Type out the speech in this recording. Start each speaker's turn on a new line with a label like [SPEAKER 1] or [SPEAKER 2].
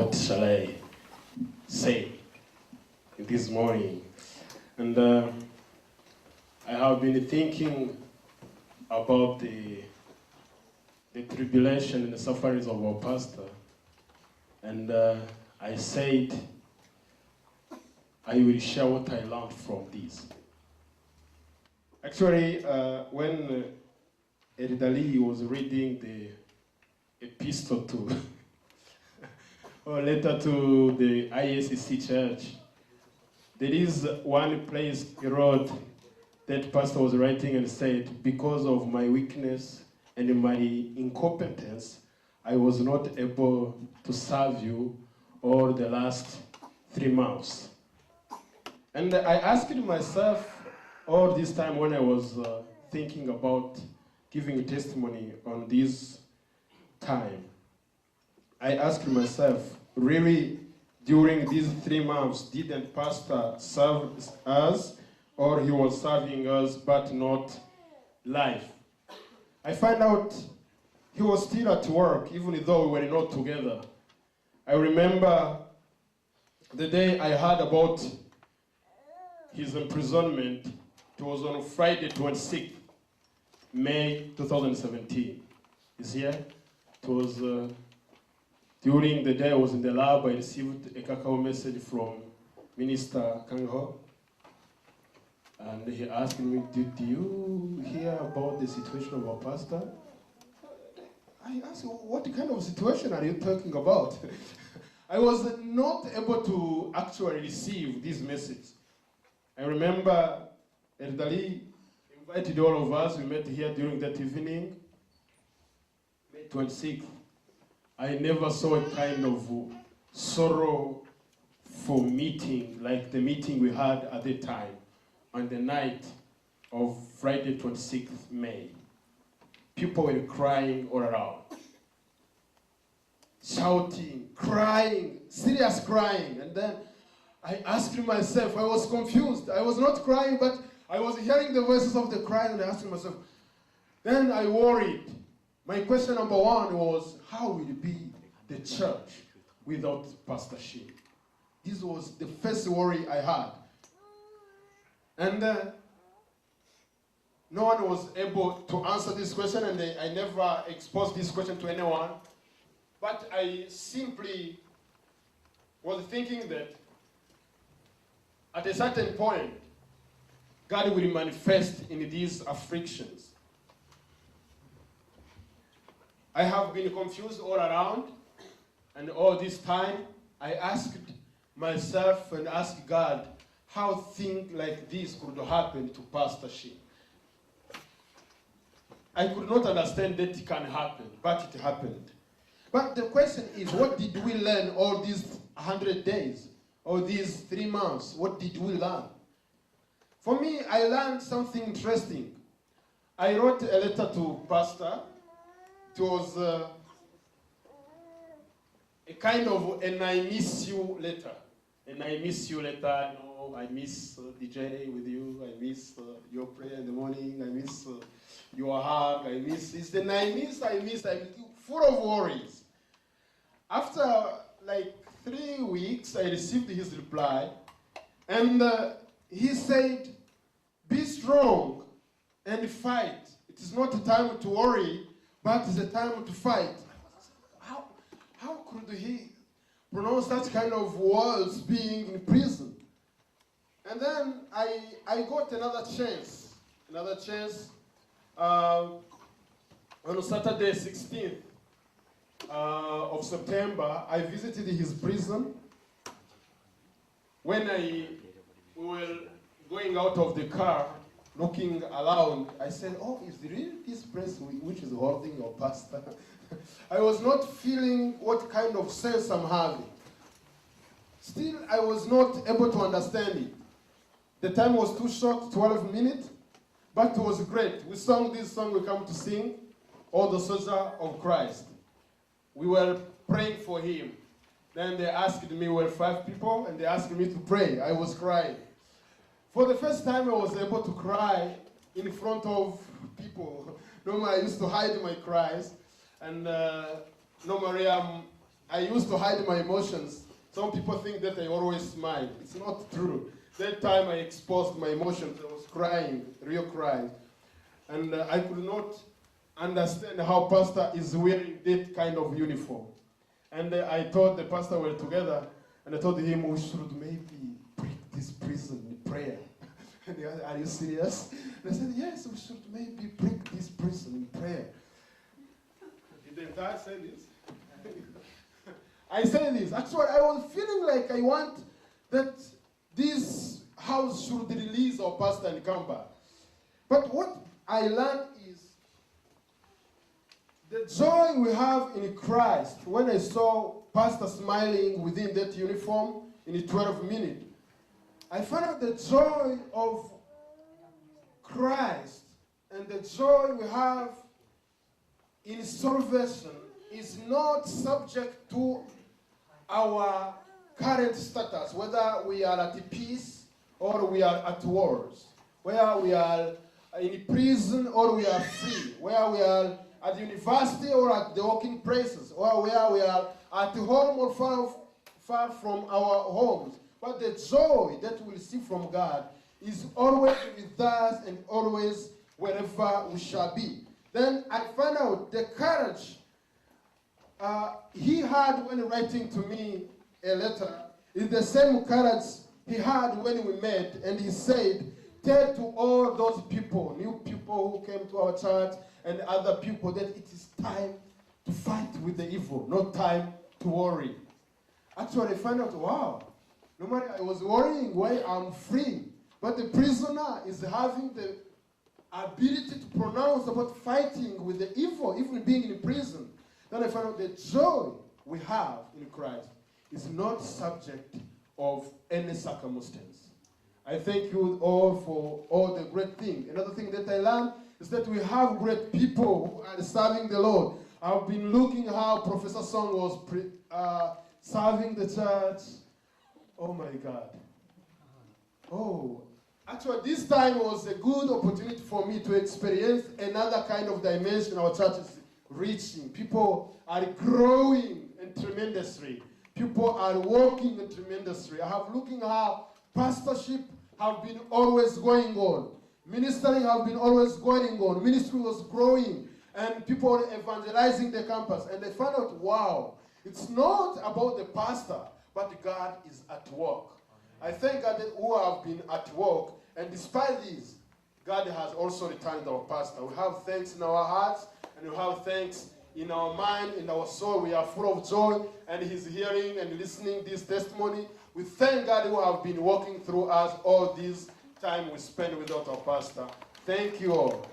[SPEAKER 1] what shall I say this morning? And I have been thinking about the tribulation and the sufferings of our pastor. And I said, I will share what I learned from this. Actually, when Eridali was reading the epistle to, or letter to the ISC church, there is one place he wrote that pastor was writing and said, because of my weakness and my incompetence, I was not able to serve you all the last 3 months. And I asked myself all this time when I was thinking about giving a testimony on this time, I asked myself, really, during these 3 months, didn't pastor serve us, or he was serving us but not live? I find out he was still at work, even though we were not together. I remember the day I heard about his imprisonment. It was on Friday, 26th May 2017. Is here? It was during the day I was in the lab. I received a KKU message from Minister Kango. And he asked me, did you hear about the situation of our pastor? I asked, what kind of situation are you talking about? I was not able to actually receive this message. I remember Eldali invited all of us. We met here during that evening, May 26th. I never saw a kind of sorrowful meeting like the meeting we had at the time on the night of Friday 26th May. People were crying all around, shouting, crying, serious crying. And then I asked myself, I was confused. I was not crying, but I was hearing the voices of the crying, and I asked myself. Then I worried. My question number one was, how will it be the church without Pastor Shin? This was the first worry I had. And no one was able to answer this question, and I never exposed this question to anyone. But I simply was thinking that at a certain point, God will manifest in these afflictions. I have been confused all around, and all this time, I asked myself and asked God how things like this could happen to Pastor Shin. I could not understand that it can happen, but it happened. But the question is, what did we learn all these 100 days, or these 3 months? What did we learn? For me, I learned something interesting. I wrote a letter to Pastor. It was a kind of an I miss you letter. An I miss you letter. No, I miss DJ with you. I miss your prayer in the morning. I miss your hug. I miss. It's the I miss. Full of worries. After like 3 weeks, I received his reply, and he said, be strong and fight. It is not a time to worry, but it's a time to fight. How could he pronounce that kind of words being in prison? And then I got another chance on Saturday 16th of September. I visited his prison. When we were going out of the car, looking around, I said, oh, is it really this place which is holding your pastor? I was not feeling what kind of sense I'm having. Still, I was not able to understand it. The time was too short, 12 minutes, but it was great. We sang this song we come to sing, All the Soldiers of Christ. We were praying for him. Then they asked me, we were 5 people, and they asked me to pray. I was crying. For the first time, I was able to cry in front of people. Normally, I used to hide my cries, and normally I'm I used to hide my emotions. Some people think that I always smile. It's not true. That time I exposed my emotions. I was crying, real crying. And I could not understand how pastor is wearing that kind of uniform. And I told the pastor we were together, and I told him we should maybe break this prison in prayer. And he asked, are you serious? And I said, yes, we should maybe break this prison in prayer. Didn't I say this? I say this. Actually, I was feeling like I want that this house should release our pastor and come back. But what I learned is the joy we have in Christ. When I saw pastor smiling within that uniform in 12 minutes, I found out the joy of Christ and the joy we have in salvation is not subject to our current status, whether we are at peace or we are at wars, whether we are in prison or we are free, whether we are at university or at the working places, or where we are at home or far from our homes. But the joy that we receive from God is always with us and always wherever we shall be. Then I found out the courage he had when writing to me a letter is the same courage he had when we met, and he said, tell to all those people, new people who came to our church and other people, that it is time to fight with the evil, not time to worry. Actually, I found out, wow, normally I was worrying why I'm free, but the prisoner is having the ability to pronounce about fighting with the evil, even being in prison. Then I found out the joy we have in Christ is not subject of any circumstance. I thank you all for all the great things. Another thing that I learned is that we have great people who are serving the Lord. I've been looking how Professor Song was serving the church. Oh my God. Oh, actually this time was a good opportunity for me to experience another kind of dimension our church is reaching. People are growing tremendously. People are working tremendously. I have looking how pastorship have been always going on. Ministering have been always going on. Ministry was growing, and people were evangelizing the campus. And they found out, wow, it's not about the pastor, but God is at work. I thank God that who have been at work, and despite this, God has also returned our pastor. We have thanks in our hearts, and we have thanks in our mind, in our soul. We are full of joy, and he's hearing and listening this testimony. We thank God who have been walking through us all this time we spent without our pastor. Thank you all.